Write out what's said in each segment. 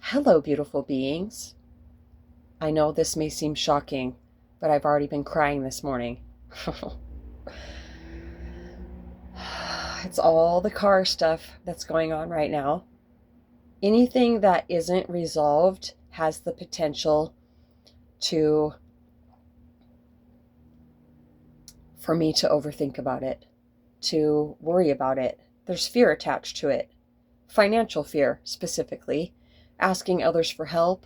Hello, beautiful beings. I know this may seem shocking, but I've already been crying this morning. It's all the car stuff that's going on right now. Anything that isn't resolved has the potential to, for me to overthink about it, to worry about it. There's fear attached to it. Financial fear, specifically. Asking others for help.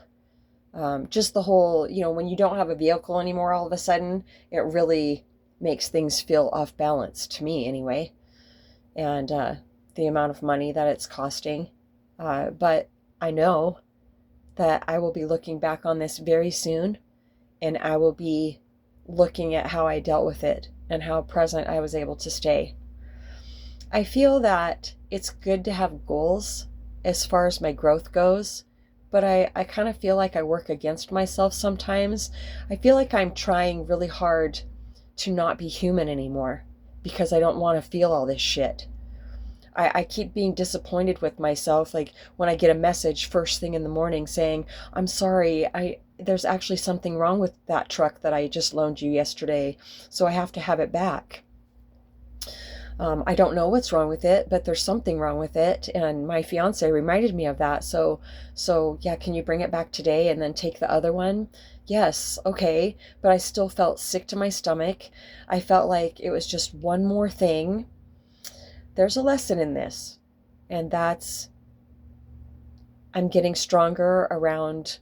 Just the whole, when you don't have a vehicle anymore, all of a sudden, it really makes things feel off balance, to me anyway. And the amount of money that it's costing. But I know that I will be looking back on this very soon, and I will be looking at how I dealt with it and how present I was able to stay. I feel that it's good to have goals as far as my growth goes, but I kind of feel like I work against myself sometimes. I feel like I'm trying really hard to not be human anymore because I don't want to feel all this shit. I keep being disappointed with myself, like when I get a message first thing in the morning saying, I'm sorry, there's actually something wrong with that truck that I just loaned you yesterday, so I have to have it back. I don't know what's wrong with it, but there's something wrong with it. And my fiance reminded me of that. So yeah, can you bring it back today and then take the other one? Yes, okay. But I still felt sick to my stomach. I felt like it was just one more thing. There's a lesson in this, and that's I'm getting stronger around,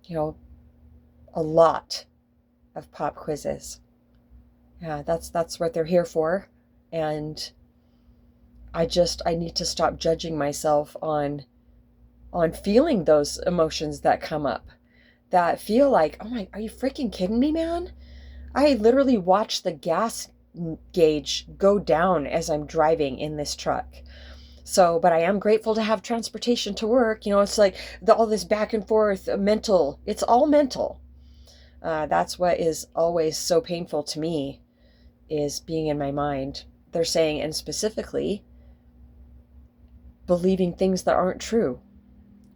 you know, a lot of pop quizzes. Yeah, that's what they're here for. And I need to stop judging myself on feeling those emotions that come up, that feel like, oh my, are you freaking kidding me, man? I literally watch the gas gauge go down as I'm driving in this truck. So, but I am grateful to have transportation to work. It's like all this back and forth mental, it's all mental. That's what is always so painful to me, is being in my mind. They're saying, and specifically, believing things that aren't true.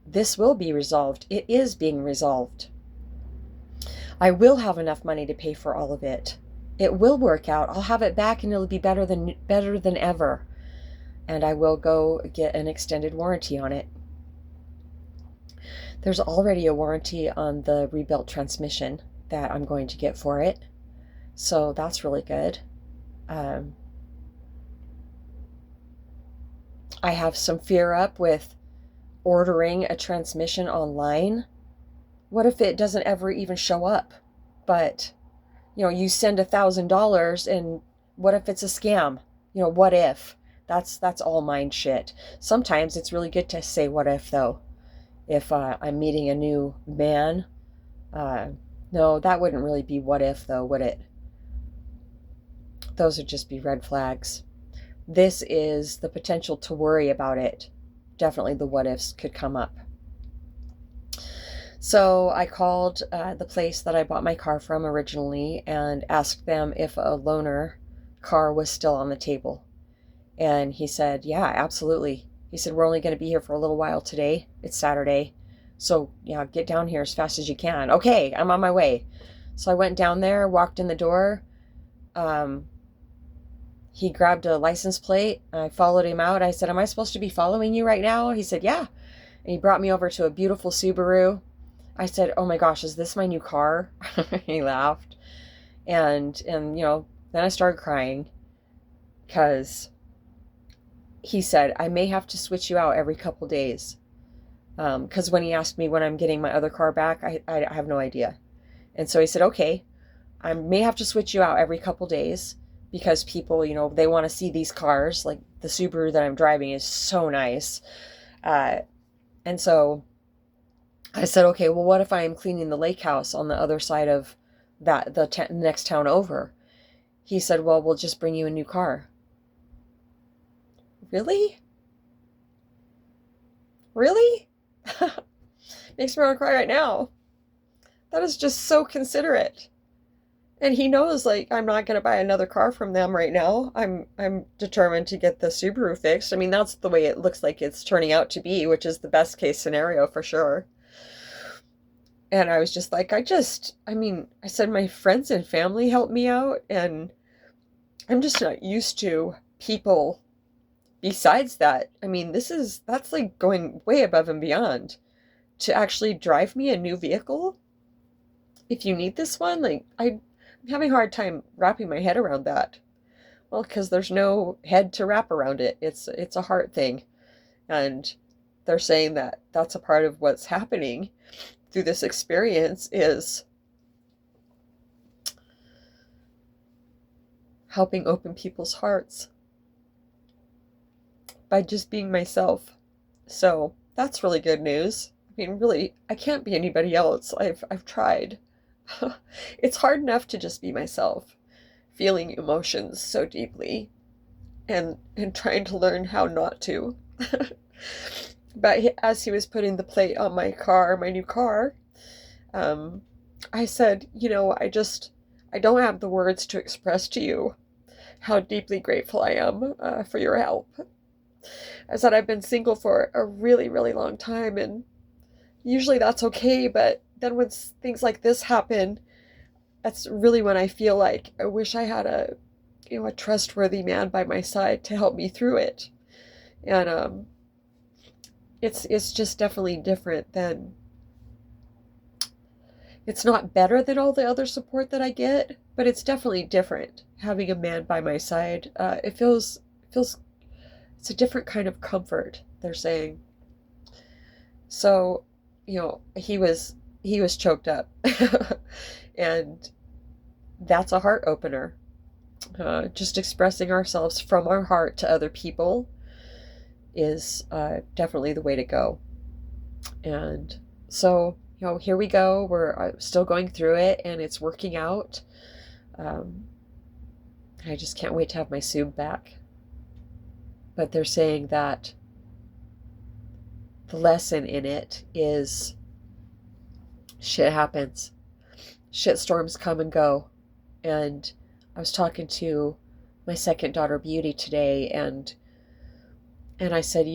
This will be resolved. It is being resolved. I will have enough money to pay for all of it. It will work out. I'll have it back and it'll be better than ever. And I will go get an extended warranty on it. There's already a warranty on the rebuilt transmission that I'm going to get for it. So that's really good. I have some fear up with ordering a transmission online. What if it doesn't ever even show up? But, you send $1,000 and what if it's a scam? What if? That's all mind shit. Sometimes it's really good to say what if, though. If I'm meeting a new man, no, that wouldn't really be what if, though, would it? Those would just be red flags. This is the potential to worry about it. Definitely the what ifs could come up. So I called the place that I bought my car from originally and asked them if a loaner car was still on the table. And he said, yeah, absolutely. He said, we're only going to be here for a little while today. It's Saturday. So, yeah, get down here as fast as you can. Okay, I'm on my way. So I went down there, walked in the door. He grabbed a license plate. I followed him out. I said, am I supposed to be following you right now? He said, yeah. And he brought me over to a beautiful Subaru. I said, oh my gosh, is this my new car? He laughed. And then I started crying because he said, I may have to switch you out every couple days. Because when he asked me when I'm getting my other car back, I have no idea. And so he said, okay, I may have to switch you out every couple days because people, they want to see these cars. Like the Subaru that I'm driving is so nice. And so I said, okay, well, what if I am cleaning the lake house on the other side of the next town over? He said, well, we'll just bring you a new car. Really? Really? Makes me want to cry right now. That is just so considerate. And he knows, like, I'm not going to buy another car from them right now. I'm determined to get the Subaru fixed. I mean, that's the way it looks like it's turning out to be, which is the best case scenario for sure. And I was just like, I mean, I said my friends and family helped me out, and I'm just not used to people besides that. I mean, that's like going way above and beyond to actually drive me a new vehicle. If you need this one, like, I'm having a hard time wrapping my head around that. Well, because there's no head to wrap around it. It's a heart thing. And they're saying that that's a part of what's happening through this experience is helping open people's hearts by just being myself. So that's really good news. I mean, really, I can't be anybody else. I've tried. It's hard enough to just be myself, feeling emotions so deeply and trying to learn how not to. But as he was putting the plate on my car, my new car, I said, I don't have the words to express to you how deeply grateful I am for your help. I said, I've been single for a really, really long time, and usually that's okay, but then when things like this happen, that's really when I feel like I wish I had a trustworthy man by my side to help me through it. And it's just definitely different than, it's not better than all the other support that I get, but it's definitely different having a man by my side. It feels it's a different kind of comfort, they're saying. So, he was choked up. And that's a heart opener. Just expressing ourselves from our heart to other people is definitely the way to go. And so, here we go. We're still going through it, and it's working out. I just can't wait to have my Sub back. But they're saying that the lesson in it is shit happens. Shit storms come and go. And I was talking to my second daughter, Beauty, today, and I said,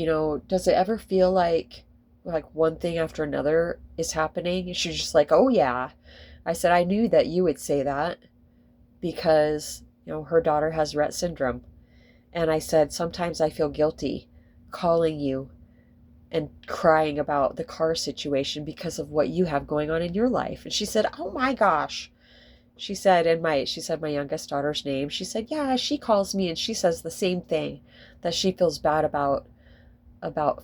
does it ever feel like one thing after another is happening? And she's just like, oh yeah. I said, I knew that you would say that because, her daughter has Rett syndrome. And I said, sometimes I feel guilty calling you and crying about the car situation because of what you have going on in your life. And she said, oh my gosh. She said my youngest daughter's name. She said, yeah, she calls me and she says the same thing, that she feels bad about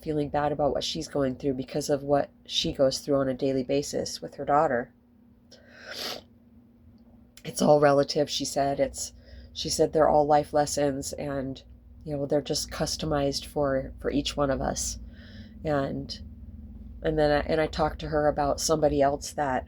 feeling bad about what she's going through because of what she goes through on a daily basis with her daughter. It's all relative, she said. She said they're all life lessons, and they're just customized for each one of us. And then I talked to her about somebody else that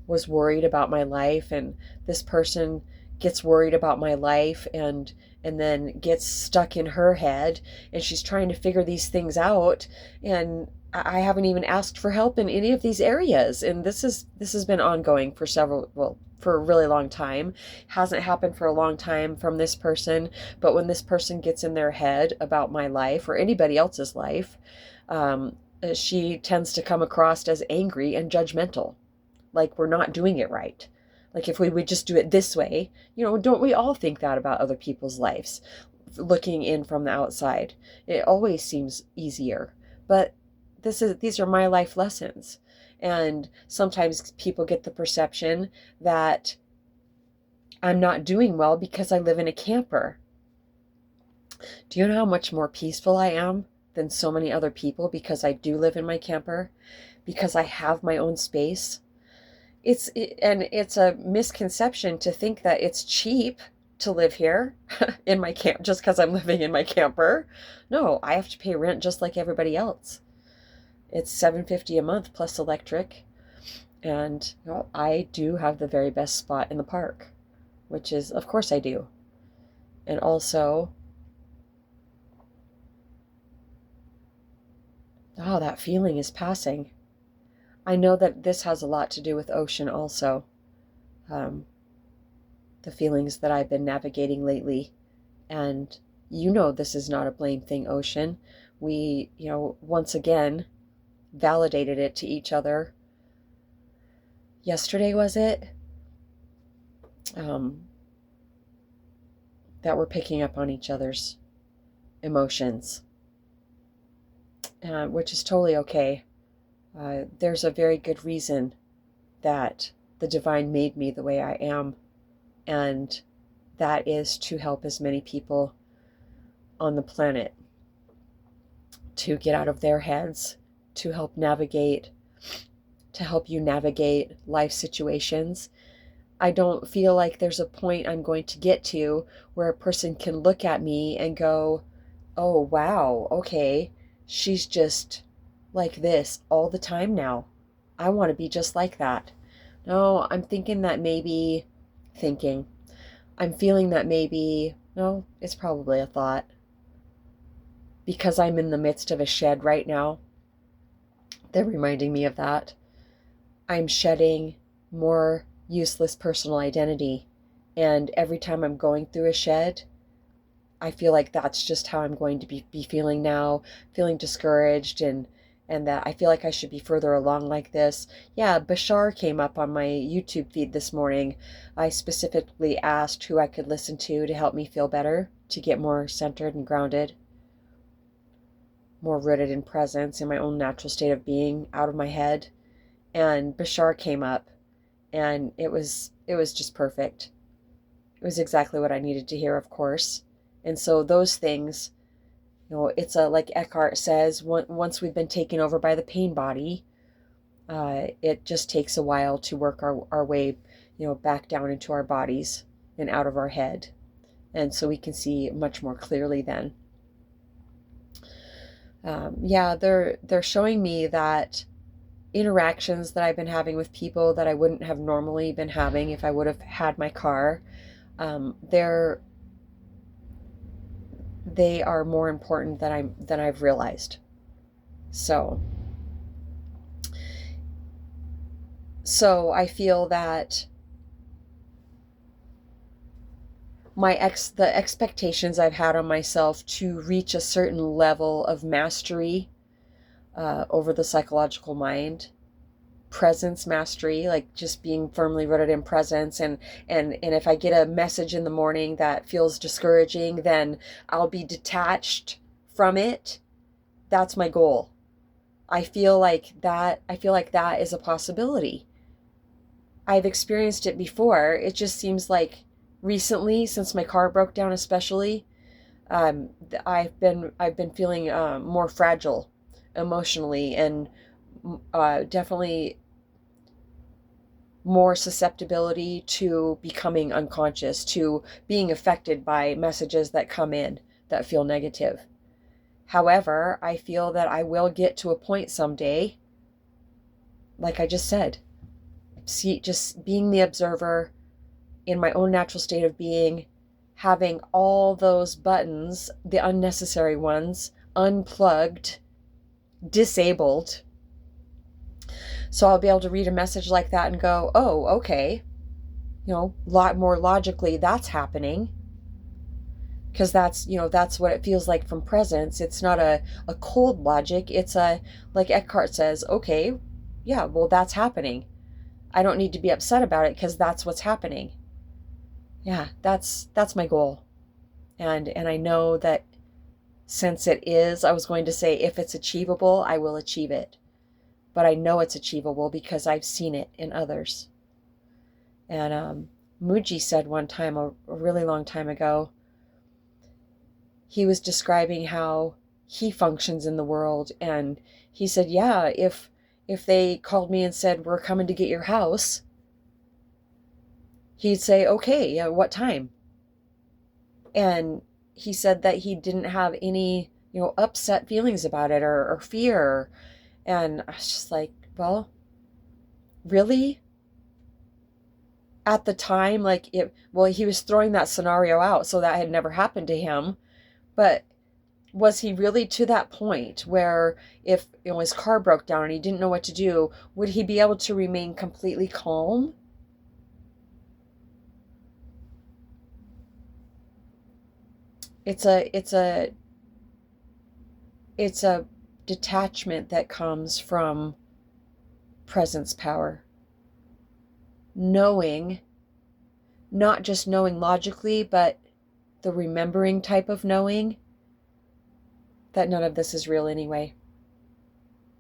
was worried about my life, and this person gets worried about my life and then gets stuck in her head, and she's trying to figure these things out, and I haven't even asked for help in any of these areas. And this has been ongoing for for a really long time. Hasn't happened for a long time from this person, but when this person gets in their head about my life or anybody else's life, she tends to come across as angry and judgmental, like we're not doing it right. Like if we would just do it this way, don't we all think that about other people's lives? Looking in from the outside, it always seems easier. But these are my life lessons. And sometimes people get the perception that I'm not doing well because I live in a camper. Do you know how much more peaceful I am than so many other people because I do live in my camper? Because I have my own space? And it's a misconception to think that it's cheap to live here in my camp just because I'm living in my camper. No, I have to pay rent just like everybody else. It's $750 a month plus electric, and I do have the very best spot in the park, which is, of course I do. And also, that feeling is passing. I know that this has a lot to do with ocean also. the feelings that I've been navigating lately. And you know this is not a blame thing, Ocean. We, once again validated it to each other. Yesterday, was it? That we're picking up on each other's emotions, which is totally okay. There's a very good reason that the divine made me the way I am, and that is to help as many people on the planet to get out of their heads, to help you navigate life situations. I don't feel like there's a point I'm going to get to where a person can look at me and go, oh, wow, okay, she's just like this all the time now. I want to be just like that. No, I'm feeling that maybe, no, it's probably a thought. Because I'm in the midst of a shed right now, they're reminding me of that. I'm shedding more useless personal identity. And every time I'm going through a shed, I feel like that's just how I'm going to be feeling now, feeling discouraged, and that I feel like I should be further along like this. Yeah, Bashar came up on my YouTube feed this morning. I specifically asked who I could listen to help me feel better, to get more centered and grounded, more rooted in presence, in my own natural state of being, out of my head. And Bashar came up, and it was just perfect. It was exactly what I needed to hear, of course. And so those things, it's like Eckhart says, once we've been taken over by the pain body, it just takes a while to work our way, back down into our bodies and out of our head. And so we can see much more clearly then. They're showing me that interactions that I've been having with people that I wouldn't have normally been having if I would have had my car, they are more important than I've realized. So I feel that the expectations I've had on myself to reach a certain level of mastery over the psychological mind, presence mastery, like just being firmly rooted in presence, and if I get a message in the morning that feels discouraging, then I'll be detached from it. That's my goal. I feel like that is a possibility. I've experienced it before. It just seems like recently, since my car broke down especially, I've been feeling more fragile emotionally, and definitely more susceptibility to becoming unconscious, to being affected by messages that come in that feel negative. However, I feel that I will get to a point someday, like I just said, just being the observer in my own natural state of being, having all those buttons, the unnecessary ones, unplugged, disabled. So I'll be able to read a message like that and go, oh, okay, lot more logically that's happening. Because that's what it feels like from presence. It's not a cold logic. It's like Eckhart says, okay, yeah, well, that's happening. I don't need to be upset about it because that's what's happening. Yeah, that's my goal. And I know that since it is, I was going to say, if it's achievable, I will achieve it. But I know it's achievable because I've seen it in others. And Muji said one time, a really long time ago, he was describing how he functions in the world, and he said, yeah, if they called me and said, we're coming to get your house, he'd say, okay, yeah, what time? And he said that he didn't have any, upset feelings about it or fear. And I was just like, well, really? At the time, he was throwing that scenario out, so that had never happened to him. But was he really to that point where if his car broke down and he didn't know what to do, would he be able to remain completely calm? It's a detachment that comes from presence power. Knowing, not just knowing logically, but the remembering type of knowing that none of this is real anyway,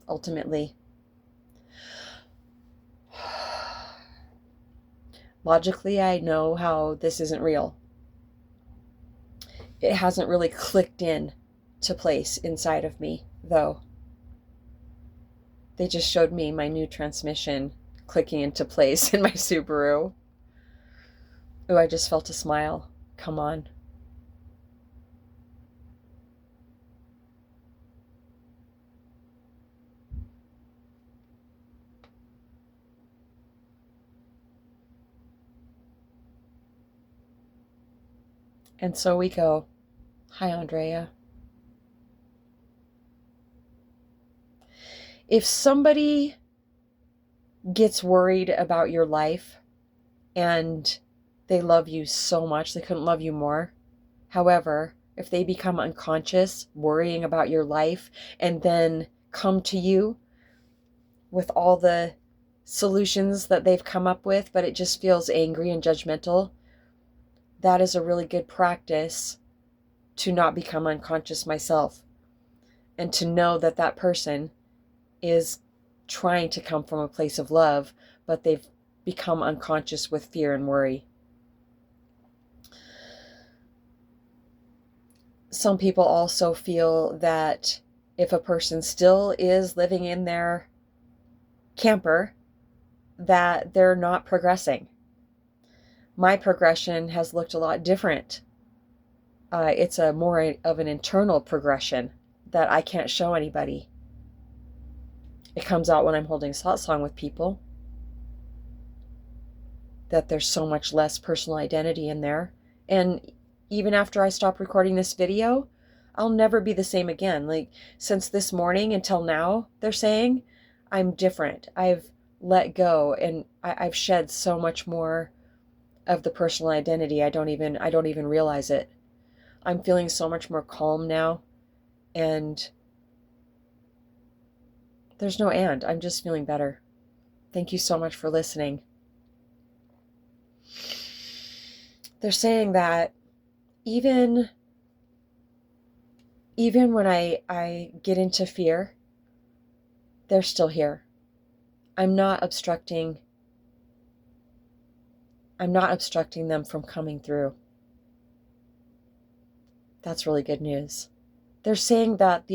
ultimately. Logically, I know how this isn't real. It hasn't really clicked in to place inside of me, though. They just showed me my new transmission clicking into place in my Subaru. Ooh, I just felt a smile. Come on. And so we go. Hi, Andrea. If somebody gets worried about your life and they love you so much, they couldn't love you more. However, if they become unconscious, worrying about your life, and then come to you with all the solutions that they've come up with, but it just feels angry and judgmental, that is a really good practice to not become unconscious myself, and to know that that person is trying to come from a place of love, but they've become unconscious with fear and worry. Some people also feel that if a person still is living in their camper, that they're not progressing. My progression has looked a lot different. It's a more of an internal progression that I can't show anybody. It comes out when I'm holding satsang with people, that there's so much less personal identity in there. And even after I stop recording this video, I'll never be the same again. Like, since this morning until now, they're saying, I'm different. I've let go, and I've shed so much more of the personal identity. I don't even realize it. I'm feeling so much more calm now, and there's no and. I'm just feeling better. Thank you so much for listening. They're saying that even when I get into fear, they're still here. I'm not obstructing them from coming through. That's really good news. They're saying that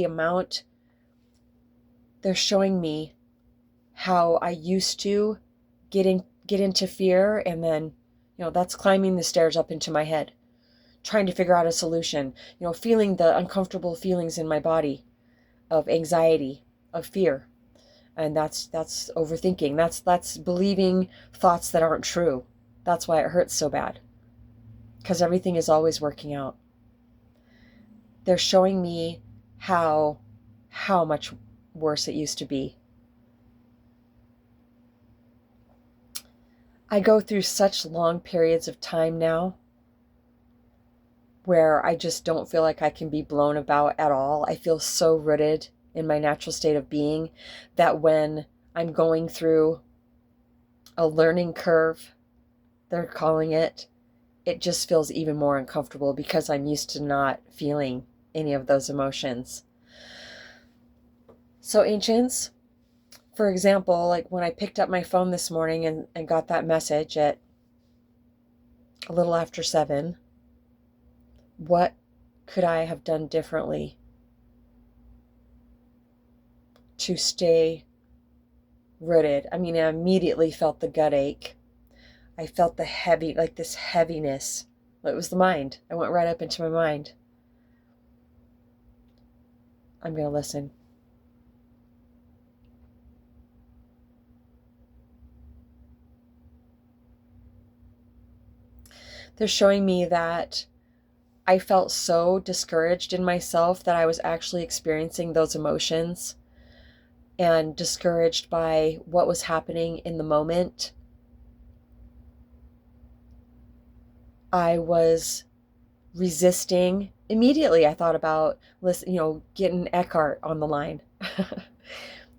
they're showing me how I used to get into fear, and then, that's climbing the stairs up into my head, trying to figure out a solution, feeling the uncomfortable feelings in my body of anxiety, of fear. And that's overthinking. That's believing thoughts that aren't true. That's why it hurts so bad. Because everything is always working out. They're showing me how much worse it used to be. I go through such long periods of time now where I just don't feel like I can be blown about at all. I feel so rooted in my natural state of being that when I'm going through a learning curve, they're calling it, it just feels even more uncomfortable because I'm used to not feeling any of those emotions. So ancients, for example, like when I picked up my phone this morning and got that message at a little after 7, what could I have done differently to stay rooted? I mean, I immediately felt the gut ache. I felt the heavy, like this heaviness. It was the mind. I went right up into my mind. I'm going to listen. They're showing me that I felt so discouraged in myself that I was actually experiencing those emotions, and discouraged by what was happening in the moment. I was resisting. Immediately I thought about getting Eckhart on the line,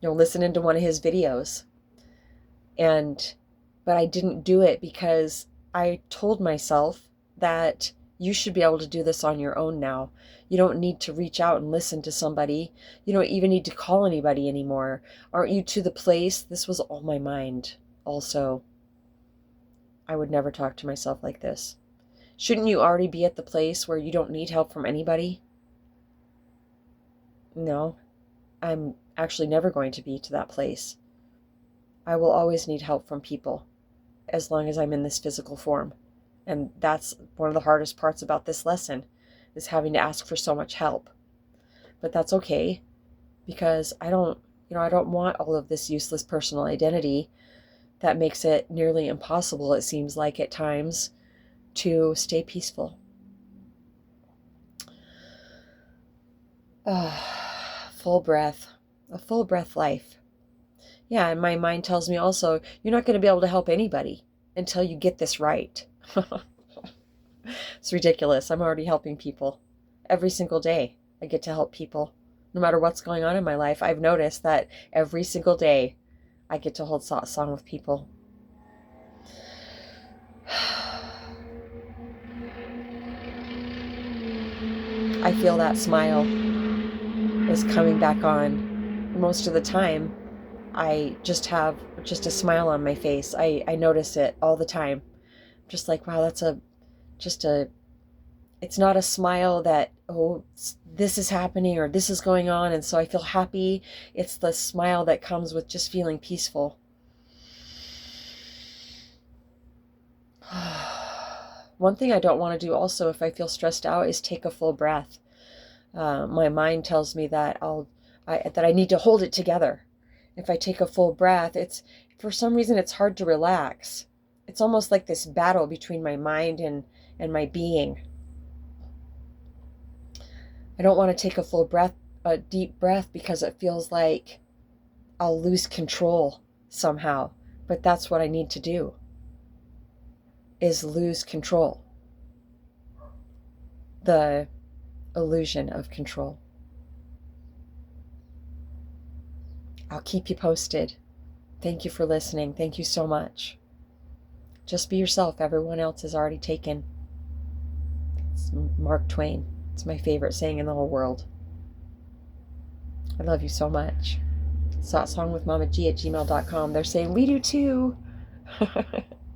listening to one of his videos. But I didn't do it because I told myself that you should be able to do this on your own now. You don't need to reach out and listen to somebody. You don't even need to call anybody anymore. Aren't you to the place? This was all my mind. Also, I would never talk to myself like this. Shouldn't you already be at the place where you don't need help from anybody? No, I'm actually never going to be to that place. I will always need help from people as long as I'm in this physical form. And that's one of the hardest parts about this lesson, is having to ask for so much help. But that's okay, because I don't want all of this useless personal identity that makes it nearly impossible, it seems like at times, to stay peaceful. Full breath, a full breath life. Yeah, and my mind tells me also, you're not going to be able to help anybody until you get this right. It's ridiculous. I'm already helping people. Every single day I get to help people. No matter what's going on in my life, I've noticed that every single day I get to hold satsang with people. I feel that smile is coming back on. Most of the time, I just have just a smile on my face. I notice it all the time. Just like, wow, that's it's not a smile that, oh, this is happening or this is going on and so I feel happy. It's the smile that comes with just feeling peaceful. One thing I don't want to do also if I feel stressed out is take a full breath. My mind tells me that I need to hold it together. If I take a full breath, for some reason it's hard to relax. It's almost like this battle between my mind and my being. I don't want to take a deep breath, because it feels like I'll lose control somehow. But that's what I need to do, is lose control. The illusion of control. I'll keep you posted. Thank you for listening. Thank you so much. Just be yourself. Everyone else is already taken. It's Mark Twain. It's my favorite saying in the whole world. I love you so much. satsangwithmamaji@gmail.com. They're saying, we do too.